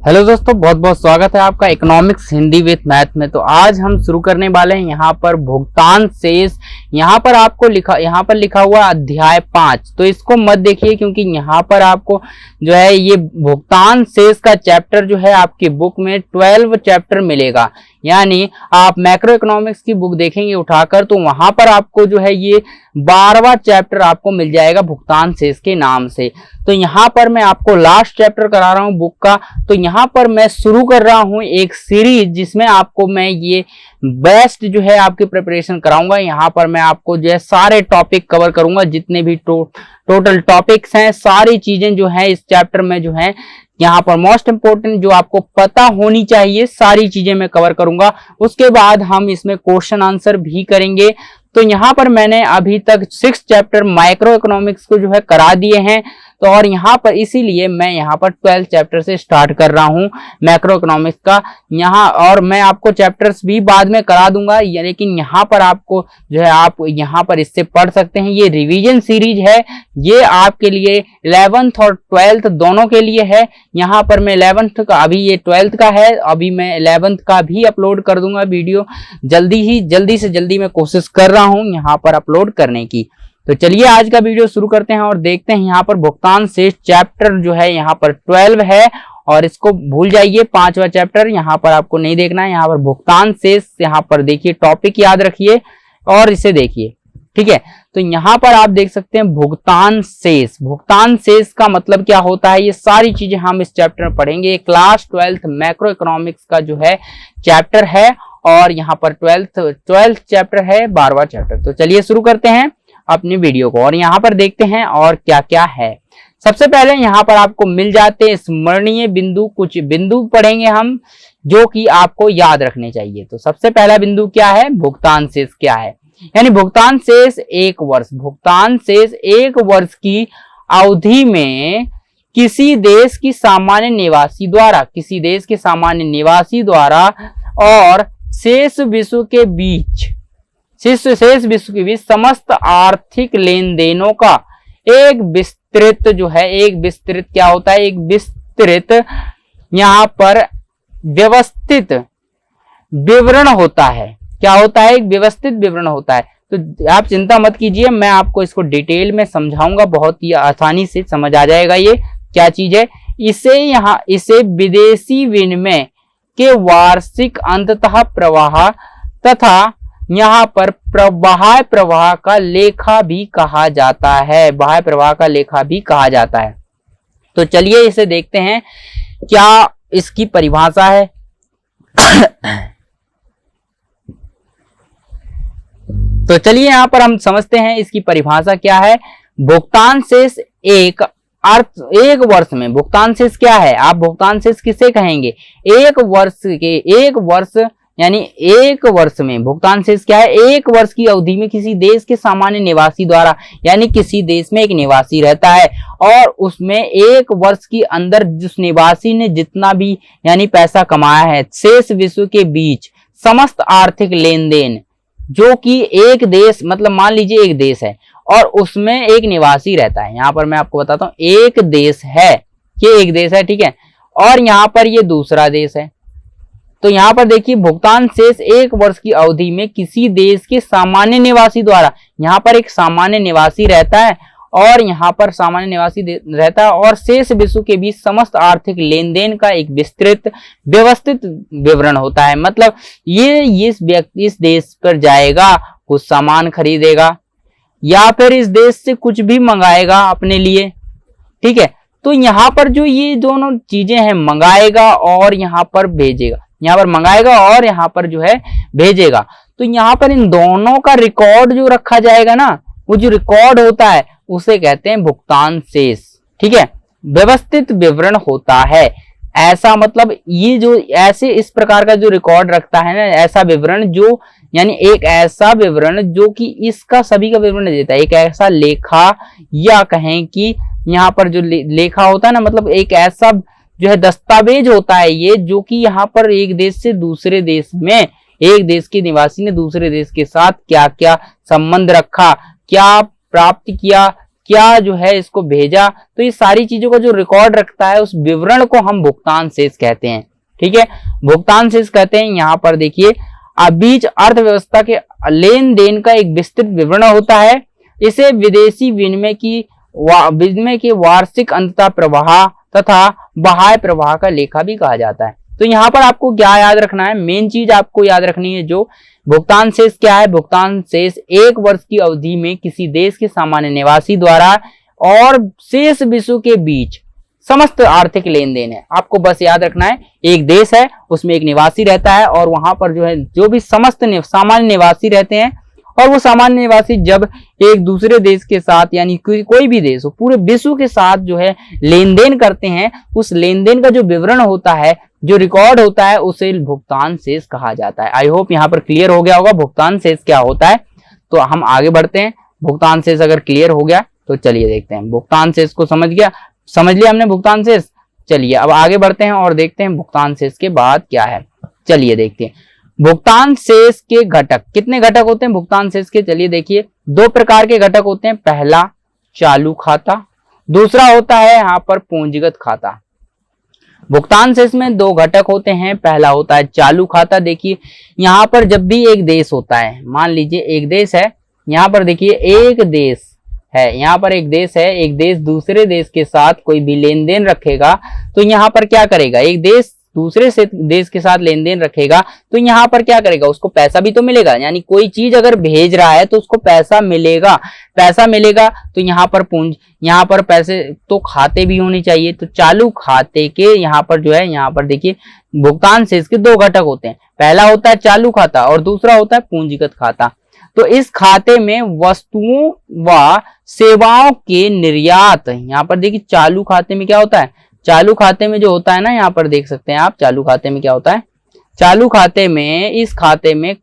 Hello दोस्तों, बहुत बहुत स्वागत है आपका इकोनॉमिक्स हिंदी विद मैथ में। तो आज हम शुरू करने वाले हैं यहाँ पर भुगतान शेष। यहाँ पर लिखा हुआ अध्याय 5। तो इसको मत देखिए क्योंकि यहाँ पर आपको जो है ये भुगतान शेष का चैप्टर जो है आपकी बुक में 12 चैप्टर मिलेगा। यानी आप मैक्रो इकोनॉमिक्स की बुक देखेंगे उठाकर तो वहां पर आपको जो है ये 12वां चैप्टर आपको मिल जाएगा भुगतान शेष के नाम से। तो यहाँ पर मैं आपको लास्ट चैप्टर करा रहा हूँ बुक का। तो यहाँ पर मैं शुरू कर रहा हूँ एक सीरीज जिसमें आपको मैं ये बेस्ट जो है आपकी प्रिपरेशन कराऊंगा। यहाँ पर मैं आपको जो है सारे टॉपिक कवर करूंगा, जितने भी टोटल टॉपिक्स हैं, सारी चीजें जो है इस चैप्टर में जो है यहाँ पर मोस्ट इंपोर्टेंट जो आपको पता होनी चाहिए सारी चीजें मैं कवर करूंगा। उसके बाद हम इसमें क्वेश्चन आंसर भी करेंगे। तो यहाँ पर मैंने अभी तक 6 चैप्टर माइक्रो इकोनॉमिक्स को जो है करा दिए हैं। तो और यहाँ पर इसीलिए मैं यहाँ पर 12 चैप्टर से स्टार्ट कर रहा हूँ मैक्रो इकोनॉमिक्स का। यहाँ और मैं आपको चैप्टर्स भी बाद में करा दूंगा, लेकिन यहाँ पर आपको जो है आप यहाँ पर इससे पढ़ सकते हैं। ये रिवीजन सीरीज है, ये आपके लिए 11th और 12th दोनों के लिए है। यहाँ पर मैं 11th का, अभी ये 12th का है, अभी मैं 11th का भी अपलोड कर दूंगा वीडियो जल्दी से जल्दी मैं कोशिश कर रहा हूँ यहाँ पर अपलोड करने की। तो चलिए आज का वीडियो शुरू करते हैं और देखते हैं यहाँ पर भुगतान शेष चैप्टर जो है यहाँ पर 12 है और इसको भूल जाइए। 5वां चैप्टर यहाँ पर आपको नहीं देखना है। यहाँ पर भुगतान शेष यहाँ पर देखिए, टॉपिक याद रखिए और इसे देखिए, ठीक है। तो यहाँ पर आप देख सकते हैं भुगतान शेष। भुगतान शेष का मतलब क्या होता है, ये सारी चीजें हम इस चैप्टर में पढ़ेंगे। क्लास 12th मैक्रो इकोनॉमिक्स का जो है चैप्टर है और यहाँ पर 12th चैप्टर है, 12वां चैप्टर। तो चलिए शुरू करते हैं अपनी वीडियो को और यहाँ पर देखते हैं और क्या क्या है। सबसे पहले यहाँ पर आपको मिल जाते हैं स्मरणीय बिंदु। कुछ बिंदु पढ़ेंगे हम जो कि आपको याद रखने चाहिए। तो सबसे पहला बिंदु क्या है, भुगतान शेष क्या है। यानी भुगतान शेष 1 वर्ष। भुगतान शेष 1 वर्ष की अवधि में किसी देश की सामान्य निवासी द्वारा और शेष विश्व के बीच समस्त आर्थिक लेन देनों का एक विस्तृत क्या होता है, एक विस्तृत यहाँ पर व्यवस्थित विवरण होता है। क्या होता है, एक व्यवस्थित विवरण होता है। तो आप चिंता मत कीजिए, मैं आपको इसको डिटेल में समझाऊंगा, बहुत ही आसानी से समझ आ जाएगा ये क्या चीज है। इसे विदेशी विनिमय के वार्षिक अंततः प्रवाह तथा यहाँ पर बाह्य प्रवाह का लेखा भी कहा जाता है। बाह्य प्रवाह का लेखा भी कहा जाता है। तो चलिए इसे देखते हैं क्या इसकी परिभाषा है। तो चलिए यहाँ पर हम समझते हैं इसकी परिभाषा क्या है। भुगतान शेष 1 वर्ष में भुगतान शेष क्या है, आप भुगतान शेष किसे कहेंगे, 1 वर्ष यानी 1 वर्ष में भुगतान शेष क्या है, 1 वर्ष की अवधि में किसी देश के सामान्य निवासी द्वारा, यानी किसी देश में एक निवासी रहता है और उसमें 1 वर्ष के अंदर जिस निवासी ने जितना भी यानी पैसा कमाया है, शेष विश्व के बीच समस्त आर्थिक लेन देन, जो कि एक देश, मतलब मान लीजिए एक देश है और उसमें एक निवासी रहता है। यहाँ पर मैं आपको बताता हूँ, एक देश है, ये एक देश है, ठीक है, और यहाँ पर ये दूसरा देश है। तो यहाँ पर देखिए भुगतान शेष 1 वर्ष की अवधि में किसी देश के सामान्य निवासी द्वारा, यहाँ पर एक सामान्य निवासी रहता है और यहाँ पर सामान्य निवासी रहता है और शेष विश्व के बीच समस्त आर्थिक लेन देन का एक विस्तृत व्यवस्थित विवरण होता है। मतलब ये इस देश पर जाएगा, कुछ सामान खरीदेगा या फिर इस देश से कुछ भी मंगाएगा अपने लिए, ठीक है। तो यहाँ पर जो ये दोनों चीजें हैं, मंगाएगा और यहाँ पर भेजेगा, यहाँ पर मंगाएगा और यहाँ पर जो है भेजेगा, तो यहाँ पर इन दोनों का रिकॉर्ड जो रखा जाएगा ना, वो जो रिकॉर्ड होता है उसे कहते हैं भुगतान शेष, ठीक है। व्यवस्थित विवरण होता है, ऐसा मतलब ये जो ऐसे इस प्रकार का जो रिकॉर्ड रखता है ना, ऐसा विवरण जो यानी एक ऐसा विवरण जो कि इसका सभी का विवरण देता है, एक ऐसा लेखा या कहें कि यहाँ पर जो लेखा होता है ना, मतलब एक ऐसा जो है दस्तावेज होता है ये, जो कि यहाँ पर एक देश से दूसरे देश में, एक देश के निवासी ने दूसरे देश के साथ क्या क्या संबंध रखा, क्या प्राप्त किया, क्या जो है इसको भेजा, तो ये सारी चीजों का जो रिकॉर्ड रखता है उस विवरण को हम भुगतान शेष कहते हैं। ठीक है, भुगतान शेष कहते हैं। यहाँ पर देखिए बीच अर्थव्यवस्था के लेन देन का एक विस्तृत विवरण होता है। इसे विदेशी विनिमय के वार्षिक अंततः प्रवाह तथा बाह्य प्रवाह का लेखा भी कहा जाता है। तो यहाँ पर आपको क्या याद रखना है, मेन चीज आपको याद रखनी है जो भुगतान शेष क्या है। भुगतान शेष एक वर्ष की अवधि में किसी देश के सामान्य निवासी द्वारा और शेष विश्व के बीच समस्त आर्थिक लेन देन है। आपको बस याद रखना है, एक देश है उसमें एक निवासी रहता है और वहां पर जो है जो भी समस्त सामान्य निवासी रहते हैं, और वो सामान्य निवासी जब एक दूसरे देश के साथ यानी कोई भी देश हो पूरे विश्व के साथ जो है लेन देन करते हैं, उस लेन देन का जो विवरण होता है, जो रिकॉर्ड होता है, उसे भुगतान शेष कहा जाता है। आई होप यहाँ पर क्लियर हो गया होगा भुगतान शेष क्या होता है। तो हम आगे बढ़ते हैं। भुगतान शेष अगर क्लियर हो गया तो चलिए देखते हैं। भुगतान शेष को समझ लिया हमने भुगतान शेष। चलिए अब आगे बढ़ते हैं और देखते हैं भुगतान शेष के बाद क्या है। चलिए देखते हैं भुगतान शेष के घटक। कितने घटक होते हैं भुगतान शेष के? चलिए देखिए, दो प्रकार के घटक होते हैं। पहला चालू खाता, दूसरा होता है यहाँ पर पूंजीगत खाता। भुगतान शेष में दो घटक होते हैं। पहला होता है चालू खाता। देखिए यहाँ पर जब भी एक देश होता है, मान लीजिए एक देश है, यहाँ पर देखिए एक देश है, यहाँ पर एक देश है, एक देश दूसरे देश के साथ कोई भी लेन देन रखेगा तो यहाँ पर क्या करेगा, एक देश दूसरे से देश के साथ लेन देन रखेगा तो यहाँ पर क्या करेगा, उसको पैसा भी तो मिलेगा। यानी कोई चीज अगर भेज रहा है तो उसको पैसा मिलेगा, तो यहाँ पर पैसे तो खाते भी होने चाहिए। तो चालू खाते के यहाँ पर जो है, यहाँ पर देखिए भुगतान शेष के दो घटक होते हैं। पहला होता है चालू खाता और दूसरा होता है पूंजीगत खाता। तो इस खाते में वस्तुओं व सेवाओं के निर्यात, यहाँ पर देखिए चालू खाते में क्या होता है, चालू खाते में जो होता है ना, यहाँ पर देख सकते हैं आप, चालू खाते में क्या होता है, चालू खाते में, इस खाते में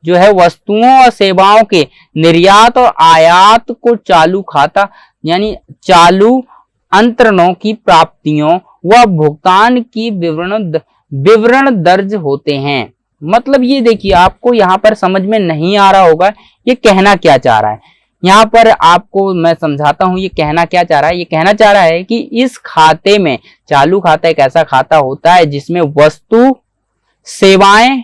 जो है वस्तुओं और सेवाओं के निर्यात और आयात को चालू खाता यानी चालू अंतरणों की प्राप्तियों व भुगतान की विवरण दर्ज होते हैं। मतलब ये देखिए, आपको यहाँ पर समझ में नहीं आ रहा होगा ये कहना क्या चाह रहा है। यहाँ पर आपको मैं समझाता हूँ ये कहना क्या चाह रहा है। ये कहना चाह रहा है कि इस खाते में, चालू खाता एक ऐसा खाता होता है जिसमें वस्तु सेवाएं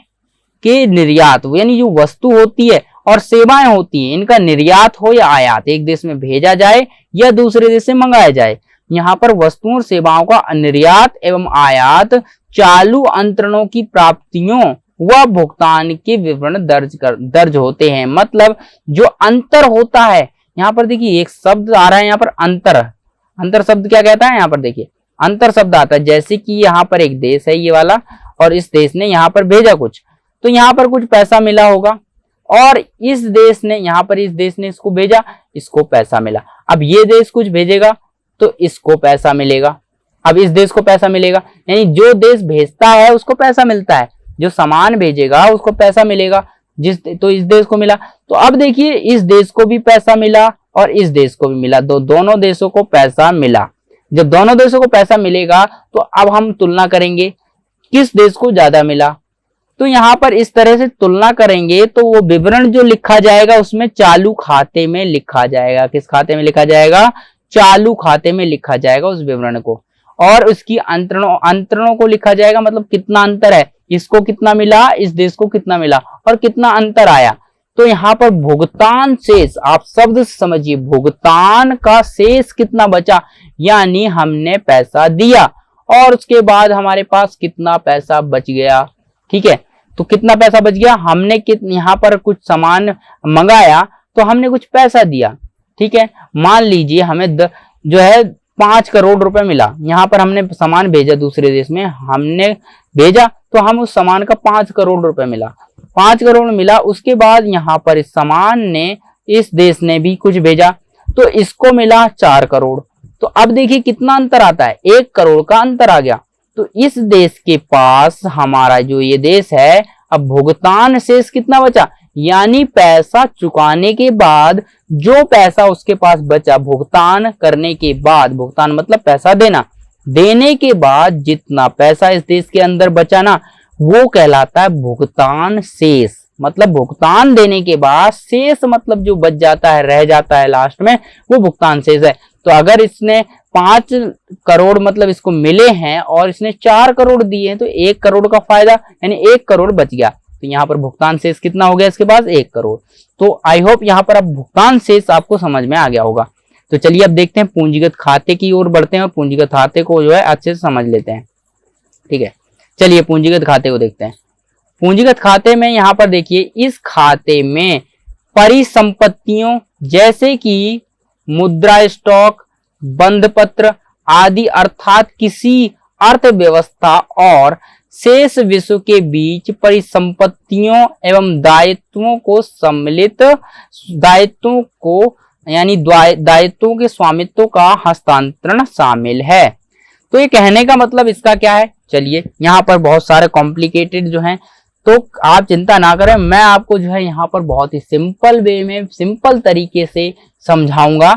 के निर्यात, यानी जो वस्तु होती है और सेवाएं होती हैं, इनका निर्यात हो या आयात, एक देश में भेजा जाए या दूसरे देश से मंगाया जाए, यहाँ पर वस्तुओं और सेवाओं का निर्यात एवं आयात, चालू अंतरणों की प्राप्तियों वह भुगतान के विवरण दर्ज होते हैं। मतलब जो अंतर होता है, यहाँ पर देखिए एक शब्द आ रहा है यहाँ पर अंतर शब्द क्या कहता है, यहाँ पर देखिए अंतर शब्द आता है। जैसे कि यहाँ पर एक देश है ये वाला, और इस देश ने यहाँ पर भेजा कुछ, तो यहाँ पर कुछ पैसा मिला होगा, और इस देश ने, यहाँ पर इस देश ने इसको भेजा, इसको पैसा मिला। अब ये देश कुछ भेजेगा तो इसको पैसा मिलेगा, अब इस देश को पैसा मिलेगा, यानी जो देश भेजता है उसको पैसा मिलता है, जो सामान भेजेगा उसको पैसा मिलेगा, तो इस देश को मिला। तो अब देखिए इस देश को भी पैसा मिला और इस देश को भी मिला, दोनों देशों को पैसा मिला। जब दोनों देशों को पैसा मिलेगा तो अब हम तुलना करेंगे किस देश को ज्यादा मिला। तो यहाँ पर इस तरह से तुलना करेंगे तो वो विवरण जो लिखा जाएगा उसमें चालू खाते में लिखा जाएगा। किस खाते में लिखा जाएगा, चालू खाते में लिखा जाएगा उस विवरण को, और उसकी अंतरणों को लिखा जाएगा। मतलब कितना अंतर है, इसको कितना मिला, इस देश को कितना मिला और कितना अंतर आया। तो यहाँ पर भुगतान शेष, आप शब्द समझिए, भुगतान का शेष कितना बचा, यानी हमने पैसा दिया और उसके बाद हमारे पास कितना पैसा बच गया। ठीक है, तो कितना पैसा बच गया, हमने यहाँ पर कुछ सामान मंगाया तो हमने कुछ पैसा दिया। ठीक है, मान लीजिए हमें जो है 5 करोड़ रुपए मिला, यहाँ पर हमने सामान भेजा दूसरे देश में, हमने भेजा तो हम उस सामान का 5 करोड़ रुपए मिला, 5 करोड़ मिला। उसके बाद यहाँ पर इस सामान ने, इस देश ने भी कुछ भेजा तो इसको मिला 4 करोड़। तो अब देखिए कितना अंतर आता है, 1 करोड़ का अंतर आ गया। तो इस देश के पास, हमारा जो ये देश है, अब भुगतान शेष कितना बचा, यानी पैसा चुकाने के बाद जो पैसा उसके पास बचा, भुगतान करने के बाद, भुगतान मतलब पैसा देने के बाद जितना पैसा इस देश के अंदर बचा ना, वो कहलाता है भुगतान शेष। मतलब भुगतान देने के बाद शेष मतलब जो बच जाता है, रह जाता है लास्ट में, वो भुगतान शेष है। तो अगर इसने 5 करोड़ मतलब इसको मिले हैं और इसने 4 करोड़ दिए हैं तो 1 करोड़ का फायदा, यानी 1 करोड़ बच गया। तो यहाँ पर भुगतान शेष कितना हो गया इसके पास, 1 करोड़। तो आई होप यहाँ पर अब भुगतान शेष आपको समझ में आ गया होगा। तो चलिए अब देखते हैं पूंजीगत खाते की ओर बढ़ते हैं और पूंजीगत खाते को जो है अच्छे से समझ लेते हैं। ठीक है, चलिए पूंजीगत खाते को देखते हैं। पूंजीगत खाते में यहाँ पर देखिए, इस खाते में परिसंपत्तियों जैसे कि मुद्रा स्टॉक, बंधपत्र आदि अर्थात किसी अर्थव्यवस्था और शेष विश्व के बीच परिसंपत्तियों एवं दायित्वों को सम्मिलित दायित्वों को यानी दायित्वों के स्वामित्व का हस्तांतरण शामिल है। तो ये कहने का मतलब इसका क्या है, चलिए यहाँ पर बहुत सारे कॉम्प्लिकेटेड जो हैं, तो आप चिंता ना करें, मैं आपको जो है यहाँ पर बहुत ही सिंपल वे में, सिंपल तरीके से समझाऊंगा,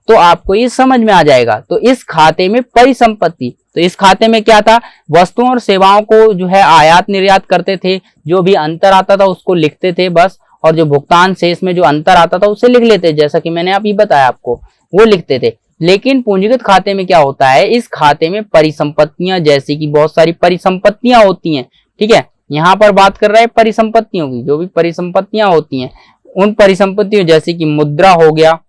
तो आपको ये समझ में आ जाएगा। तो इस खाते में परिसंपत्ति, तो इस खाते में क्या था, वस्तुओं और सेवाओं को जो है आयात निर्यात करते थे, जो भी अंतर आता था उसको लिखते थे बस, और जो भुगतान शेष में जो अंतर आता था उसे लिख लेते, जैसा कि मैंने अभी बताया आपको, वो लिखते थे। लेकिन पूंजीगत खाते में क्या होता है, इस खाते में परिसंपत्तियां, जैसे कि बहुत सारी परिसंपत्तियां होती हैं। ठीक है, यहाँ पर बात कर रहे हैं परिसंपत्तियों की, जो भी परिसंपत्तियां होती हैं उन परिसंपत्तियों जैसे कि मुद्रा हो गया,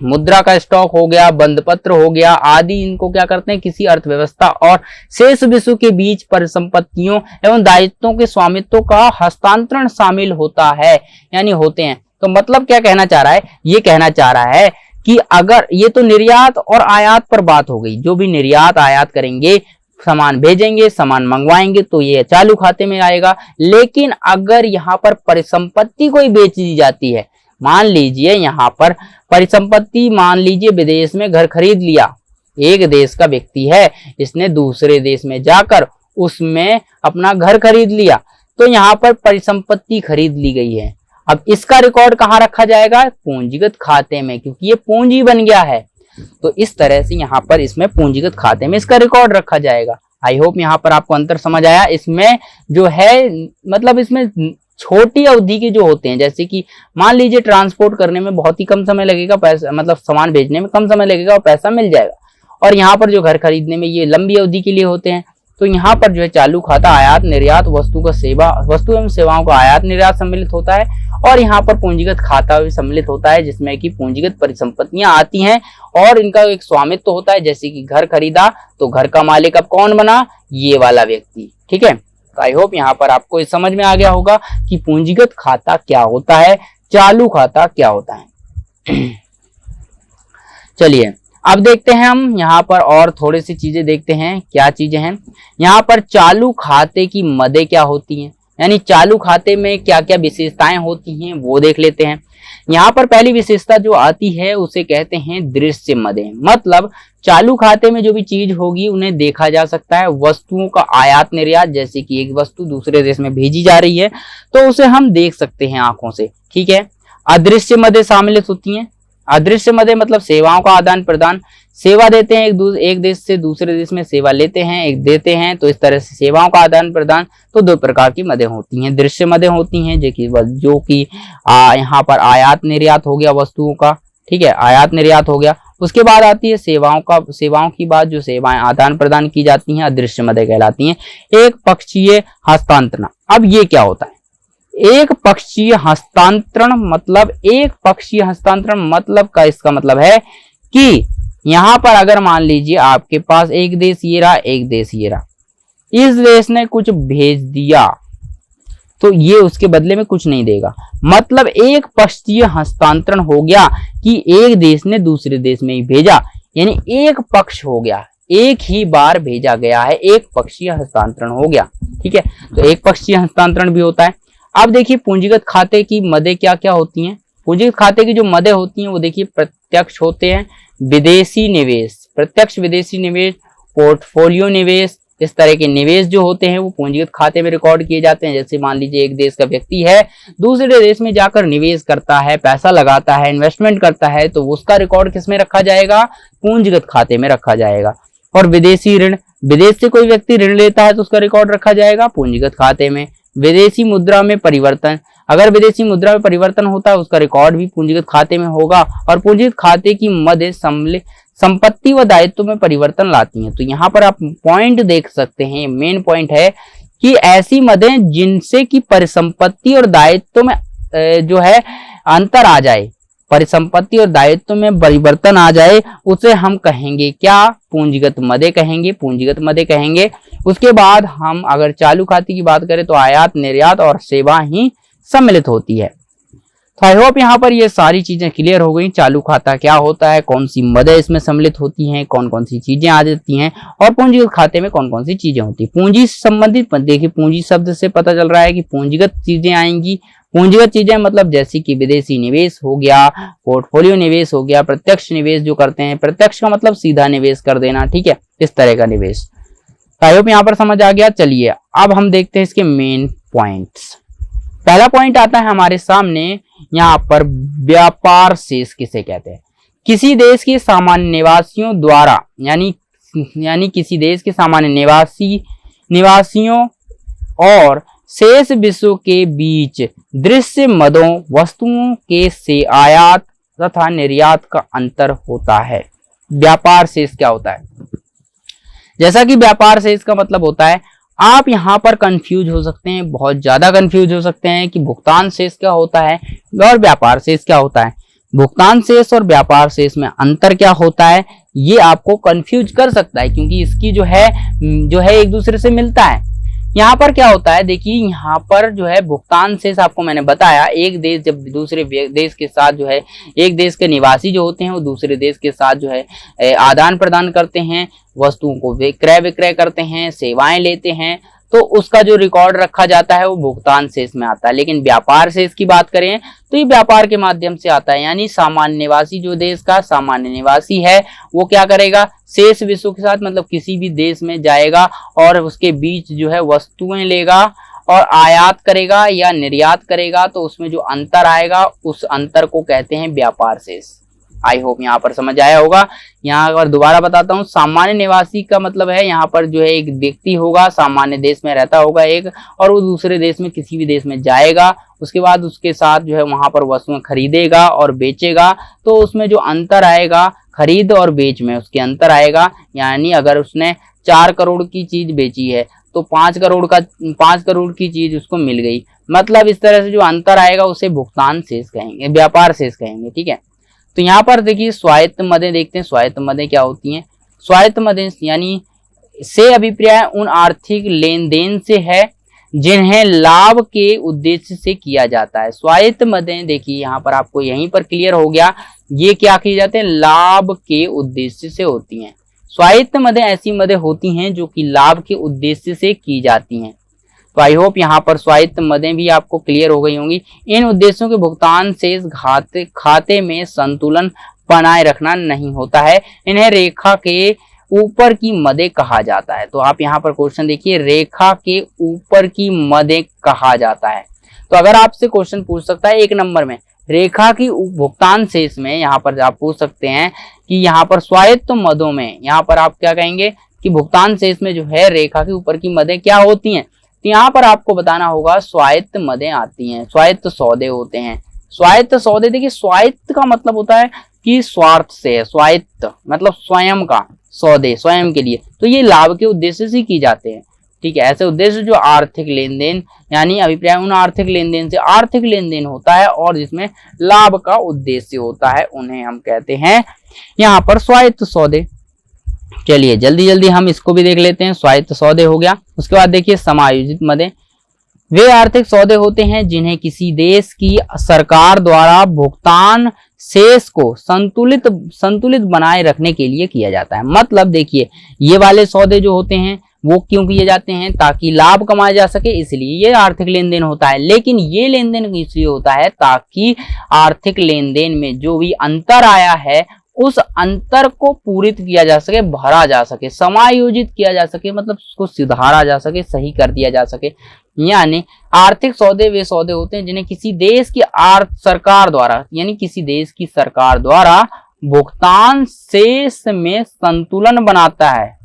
मुद्रा का स्टॉक हो गया, बंधपत्र हो गया आदि, इनको क्या करते हैं, किसी अर्थव्यवस्था और शेष विश्व के बीच परिसंपत्तियों एवं दायित्वों के स्वामित्व का हस्तांतरण शामिल होता है, यानी होते हैं। तो मतलब क्या कहना चाह रहा है, ये कहना चाह रहा है कि अगर ये तो निर्यात और आयात पर बात हो गई, जो भी निर्यात आयात करेंगे, सामान भेजेंगे, सामान मंगवाएंगे, तो ये चालू खाते में आएगा। लेकिन अगर यहाँ पर परिसंपत्ति कोई बेच दी जाती है, मान लीजिए यहाँ पर परिसंपत्ति, मान लीजिए विदेश में घर खरीद लिया, एक देश का व्यक्ति है, इसने दूसरे देश में जाकर उसमें अपना घर खरीद लिया, तो यहाँ पर परिसंपत्ति खरीद ली गई है। अब इसका रिकॉर्ड कहाँ रखा जाएगा, पूंजीगत खाते में, क्योंकि ये पूंजी बन गया है। तो इस तरह से यहाँ पर इसमें पूंजीगत खाते में इसका रिकॉर्ड रखा जाएगा। आई होप यहाँ पर आपको अंतर समझ आया। इसमें जो है मतलब इसमें छोटी अवधि के जो होते हैं, जैसे कि मान लीजिए ट्रांसपोर्ट करने में बहुत ही कम समय लगेगा, पैसा मतलब सामान भेजने में कम समय लगेगा और पैसा मिल जाएगा, और यहाँ पर जो घर खरीदने में ये लंबी अवधि के लिए होते हैं। तो यहाँ पर जो है चालू खाता आयात निर्यात वस्तु एवं सेवाओं का आयात निर्यात सम्मिलित होता है, और यहाँ पर पूंजीगत खाता भी सम्मिलित होता है, जिसमें कि पूंजीगत परिसंपत्तियां आती हैं और इनका एक स्वामित्व होता है। जैसे कि घर खरीदा तो घर का मालिक अब कौन बना, ये वाला व्यक्ति। ठीक है, तो आई होप यहाँ पर आपको इस समझ में आ गया होगा कि पूंजीगत खाता क्या होता है, चालू खाता क्या होता है। चलिए अब देखते हैं हम यहाँ पर और थोड़ी सी चीजें देखते हैं, क्या चीजें हैं। यहाँ पर चालू खाते की मदें क्या होती हैं, यानी चालू खाते में क्या क्या विशेषताएं होती हैं वो देख लेते हैं। यहाँ पर पहली विशेषता जो आती है उसे कहते हैं दृश्य मदें। मतलब चालू खाते में जो भी चीज होगी उन्हें देखा जा सकता है, वस्तुओं का आयात निर्यात, जैसे कि एक वस्तु दूसरे देश में भेजी जा रही है तो उसे हम देख सकते हैं आंखों से। ठीक है, अदृश्य मदें शामिलित होती हैं। अदृश्य मदें मतलब सेवाओं का आदान प्रदान, सेवा देते हैं एक देश से दूसरे देश में सेवा लेते हैं, एक देते हैं, तो इस तरह से सेवाओं का आदान प्रदान। तो दो प्रकार की मदें होती हैं, दृश्य मदें होती हैं जो कि यहाँ पर आयात निर्यात हो गया वस्तुओं का। ठीक है, आयात निर्यात हो गया। उसके बाद आती है सेवाओं की बात, जो सेवाएं आदान प्रदान की जाती हैं अदृश्य मदें कहलाती हैं। एक पक्षीय हस्तांतरण, अब ये क्या होता है, एक पक्षीय हस्तांतरण मतलब का इसका मतलब है कि यहां पर अगर मान लीजिए आपके पास एक देश ये रहा, एक देश ये रहा, इस देश ने कुछ भेज दिया तो ये उसके बदले में कुछ नहीं देगा। मतलब एक पक्षीय हस्तांतरण हो गया कि एक देश ने दूसरे देश में ही भेजा, यानी एक पक्ष हो गया, एक ही बार भेजा गया है, एक पक्षीय हस्तांतरण हो गया। ठीक है, तो एक पक्षीय हस्तांतरण भी होता है। अब देखिए पूंजीगत खाते की मदें क्या क्या होती हैं। पूंजीगत खाते की जो मदें होती हैं वो देखिए प्रत्यक्ष होते हैं, विदेशी निवेश, प्रत्यक्ष विदेशी निवेश, पोर्टफोलियो निवेश, इस तरह के निवेश जो होते हैं वो पूंजीगत खाते में रिकॉर्ड किए जाते हैं। जैसे मान लीजिए एक देश का व्यक्ति है, दूसरे देश में जाकर निवेश करता है, पैसा लगाता है, इन्वेस्टमेंट करता है, तो उसका रिकॉर्ड किस में रखा जाएगा, पूंजीगत खाते में रखा जाएगा। और विदेशी ऋण, विदेश से कोई व्यक्ति ऋण लेता है तो उसका रिकॉर्ड रखा जाएगा पूंजीगत खाते में। विदेशी मुद्रा में परिवर्तन, अगर विदेशी मुद्रा में परिवर्तन होता है उसका रिकॉर्ड भी पूंजीगत खाते में होगा, और पूंजीगत खाते की मदें संपत्ति व दायित्व में परिवर्तन लाती हैं। तो यहाँ पर आप पॉइंट देख सकते हैं, मेन पॉइंट है कि ऐसी मदें जिनसे कि परिसंपत्ति और दायित्व में जो है अंतर आ जाए, परिसंपत्ति और दायित्व में परिवर्तन आ जाए, उसे हम कहेंगे क्या, पूंजीगत मदें कहेंगे, पूंजीगत मदें कहेंगे। उसके बाद हम अगर चालू खाते की बात करें तो आयात निर्यात और सेवा ही सम्मिलित होती है। तो आई होप यहाँ पर ये सारी चीजें क्लियर हो गई। चालू खाता क्या होता है, कौन सी मदें इसमें सम्मिलित होती हैं, कौन कौन सी चीजें आ जाती हैं, और पूंजीगत खाते में कौन कौन सी चीजें होती है। पूंजी से संबंधित देखिए, पूंजी शब्द से पता चल रहा है कि पूंजीगत चीजें आएंगी। पूंजीगत चीजें मतलब जैसे कि विदेशी निवेश हो गया, पोर्टफोलियो निवेश हो गया, प्रत्यक्ष निवेश जो करते हैं, प्रत्यक्ष का मतलब सीधा निवेश कर देना, ठीक है, इस तरह का निवेश। आई होप यहाँ पर समझ आ गया। चलिए अब हम देखते हैं इसके मेन पॉइंट्स। पहला पॉइंट आता है हमारे सामने यहाँ पर, व्यापार शेष किसे कहते हैं। किसी देश के सामान्य निवासियों द्वारा यानी किसी देश के सामान्य निवासियों और शेष विश्व के बीच दृश्य मदों वस्तुओं के से आयात तथा निर्यात का अंतर होता है। व्यापार शेष क्या होता है? जैसा कि व्यापार शेष का मतलब होता है, आप यहाँ पर कंफ्यूज हो सकते हैं, बहुत ज्यादा कंफ्यूज हो सकते हैं कि भुगतान शेष क्या होता है और व्यापार शेष क्या होता है। भुगतान शेष और व्यापार शेष में अंतर क्या होता है, ये आपको कंफ्यूज कर सकता है, क्योंकि इसकी जो है एक दूसरे से मिलता है। यहाँ पर क्या होता है, देखिए यहाँ पर जो है भुगतान शेष आपको मैंने बताया, एक देश जब दूसरे देश के साथ जो है, एक देश के निवासी जो होते हैं वो दूसरे देश के साथ जो है आदान प्रदान करते हैं, वस्तुओं को क्रय विक्रय करते हैं, सेवाएं लेते हैं, तो उसका जो रिकॉर्ड रखा जाता है वो भुगतान शेष में आता है। लेकिन व्यापार शेष की बात करें तो ये व्यापार के माध्यम से आता है, यानी सामान्य निवासी जो देश का सामान्य निवासी है वो क्या करेगा, शेष विश्व के साथ मतलब किसी भी देश में जाएगा और उसके बीच जो है वस्तुएं लेगा और आयात करेगा या निर्यात करेगा, तो उसमें जो अंतर आएगा उस अंतर को कहते हैं व्यापार शेष। आई होप यहाँ पर समझ आया होगा। यहाँ अगर दोबारा बताता हूँ, सामान्य निवासी का मतलब है यहाँ पर जो है एक व्यक्ति होगा, सामान्य देश में रहता होगा एक, और वो दूसरे देश में किसी भी देश में जाएगा, उसके बाद उसके साथ जो है वहां पर वस्तुएं खरीदेगा और बेचेगा, तो उसमें जो अंतर आएगा खरीद और बेच में उसके अंतर आएगा। यानी अगर उसने 4 करोड़ की चीज बेची है तो 5 करोड़ की चीज उसको मिल गई, मतलब इस तरह से जो अंतर आएगा उसे भुगतान शेष कहेंगे, व्यापार शेष कहेंगे, ठीक है। तो यहाँ पर देखिए स्वायत्त मदें देखते हैं। स्वायत्त मदें क्या होती हैं? स्वायत्त मदें यानी से अभिप्राय उन आर्थिक लेन देन से है जिन्हें लाभ के उद्देश्य से किया जाता है। स्वायत्त मदें देखिए यहाँ पर आपको यहीं पर क्लियर हो गया, ये क्या किए जाते हैं, लाभ के उद्देश्य से होती हैं। स्वायत्त मदें ऐसी मदें होती हैं जो कि लाभ के उद्देश्य से की जाती हैं। तो आई होप यहाँ पर स्वायत्त मदें भी आपको क्लियर हो गई होंगी। इन उद्देश्यों के भुगतान शेष खाते में संतुलन बनाए रखना नहीं होता है, इन्हें रेखा के ऊपर की मदें कहा जाता है। तो आप यहाँ पर क्वेश्चन देखिए, रेखा के ऊपर की मदें कहा जाता है। तो अगर आपसे क्वेश्चन पूछ सकता है 1 नंबर में, रेखा की भुगतान शेष में यहाँ पर आप पूछ सकते हैं कि यहाँ पर स्वायत्त मदों में यहाँ पर आप क्या कहेंगे कि भुगतान शेष में जो है रेखा के ऊपर की मदें क्या होती हैं, तो यहाँ पर आपको बताना होगा स्वायत्त मदें आती हैं, स्वायत्त सौदे होते हैं। स्वायत्त सौदे देखिए, स्वायत्त का मतलब होता है कि स्वार्थ से है, स्वायत्त मतलब स्वयं का, सौदे स्वयं के लिए, तो ये लाभ के उद्देश्य से की जाते हैं, ठीक है। ऐसे उद्देश्य जो आर्थिक लेन देन यानी अभिप्राय उन आर्थिक लेन देन से आर्थिक लेन देन होता है और जिसमें लाभ का उद्देश्य होता है, उन्हें हम कहते हैं यहाँ पर स्वायत्त सौदे। चलिए जल्दी जल्दी हम इसको भी देख लेते हैं। स्वायत्त सौदे हो गया। उसके बाद देखिए समायोजित मदें, वे आर्थिक सौदे होते हैं जिन्हें किसी देश की सरकार द्वारा भुगतान शेष को संतुलित बनाए रखने के लिए किया जाता है। मतलब देखिए ये वाले सौदे जो होते हैं वो क्यों किए जाते हैं, ताकि लाभ कमाया जा सके, इसलिए ये आर्थिक लेन देन होता है। लेकिन ये लेन देन इसलिए होता है ताकि आर्थिक लेन देन में जो भी अंतर आया है उस अंतर को पूरित किया जा सके, भरा जा सके, समायोजित किया जा सके, मतलब उसको सुधारा जा सके, सही कर दिया जा सके। यानी आर्थिक सौदे वे सौदे होते हैं जिन्हें किसी देश की सरकार द्वारा यानी किसी देश की सरकार द्वारा भुगतान शेष में संतुलन बनाता है,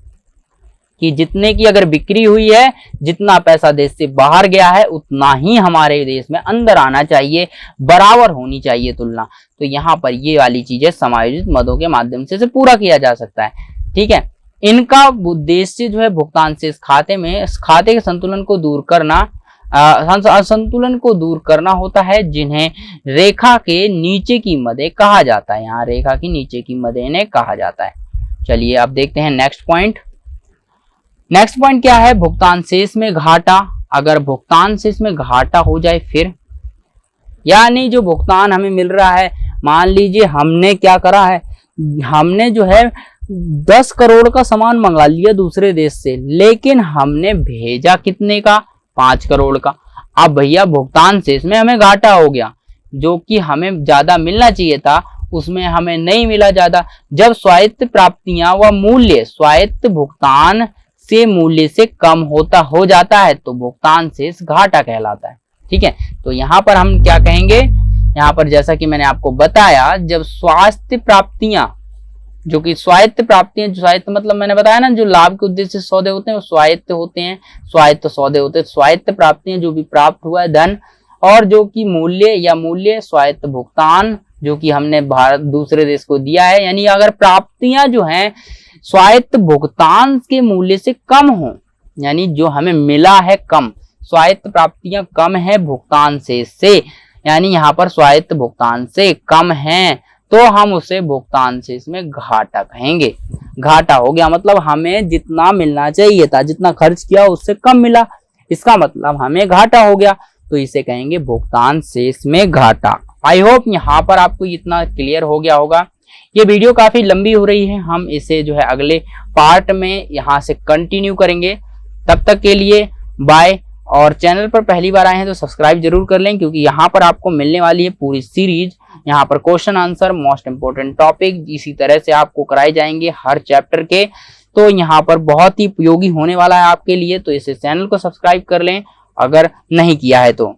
कि जितने की अगर बिक्री हुई है, जितना पैसा देश से बाहर गया है, उतना ही हमारे देश में अंदर आना चाहिए, बराबर होनी चाहिए तुलना। तो यहाँ पर ये वाली चीजें समायोजित मदों के माध्यम से पूरा किया जा सकता है। ठीक है, इनका उद्देश्य जो है भुगतान से इस खाते के संतुलन को दूर करना, असंतुलन को दूर करना होता है, जिन्हें रेखा के नीचे की मदें कहा जाता है। यहाँ रेखा की नीचे की मदें इन्हें कहा जाता है। चलिए अब देखते हैं नेक्स्ट पॉइंट। नेक्स्ट पॉइंट क्या है? भुगतान शेष में घाटा। अगर भुगतान शेष में घाटा हो जाए फिर, यानी जो भुगतान हमें मिल रहा है, मान लीजिए हमने क्या करा है, हमने जो है 10 करोड़ का सामान मंगा लिया दूसरे देश से, लेकिन हमने भेजा कितने का? 5 करोड़ का। अब भैया भुगतान शेष में हमें घाटा हो गया, जो कि हमें ज्यादा मिलना चाहिए था उसमें हमें नहीं मिला ज्यादा। जब स्वायत्त प्राप्तियां व मूल्य स्वायत्त भुगतान से मूल्य से कम हो जाता है तो भुगतान शेष घाटा कहलाता है। ठीक है, तो यहाँ पर हम क्या कहेंगे, यहाँ पर जैसा कि मैंने आपको बताया, जब स्वायत्त प्राप्तियां, जो कि स्वायत्त प्राप्तियां, जो स्वायत्त मतलब मैंने बताया ना, जो लाभ के उद्देश्य से सौदे होते हैं वो स्वायत्त होते हैं, स्वायत्त सौदे होते हैं। स्वायत्त प्राप्तियां जो भी प्राप्त हुआ है धन, और जो कि मूल्य स्वायत्त भुगतान जो कि हमने भारत दूसरे देश को दिया है, यानी अगर प्राप्तियां जो हैं स्वायत्त भुगतान के मूल्य से कम हो, यानी जो हमें मिला है कम, स्वायत्त प्राप्तियां कम है भुगतान से, यानी यहाँ पर स्वायत्त भुगतान से कम है, तो हम उसे भुगतान से इसमें घाटा कहेंगे। घाटा हो गया मतलब हमें जितना मिलना चाहिए था, जितना खर्च किया उससे कम मिला, इसका मतलब हमें घाटा हो गया, तो इसे कहेंगे भुगतान शेष में घाटा। आई होप यहाँ पर आपको इतना क्लियर हो गया होगा। ये वीडियो काफी लंबी हो रही है, हम इसे जो है अगले पार्ट में यहाँ से कंटिन्यू करेंगे। तब तक के लिए बाय। और चैनल पर पहली बार आए हैं तो सब्सक्राइब जरूर कर लें, क्योंकि यहाँ पर आपको मिलने वाली है पूरी सीरीज। यहाँ पर question answer, most important topic इसी तरह से आपको कराए जाएंगे हर चैप्टर के, तो यहाँ पर बहुत ही उपयोगी होने वाला है आपके लिए। तो इसे चैनल को सब्सक्राइब कर लें अगर नहीं किया है तो।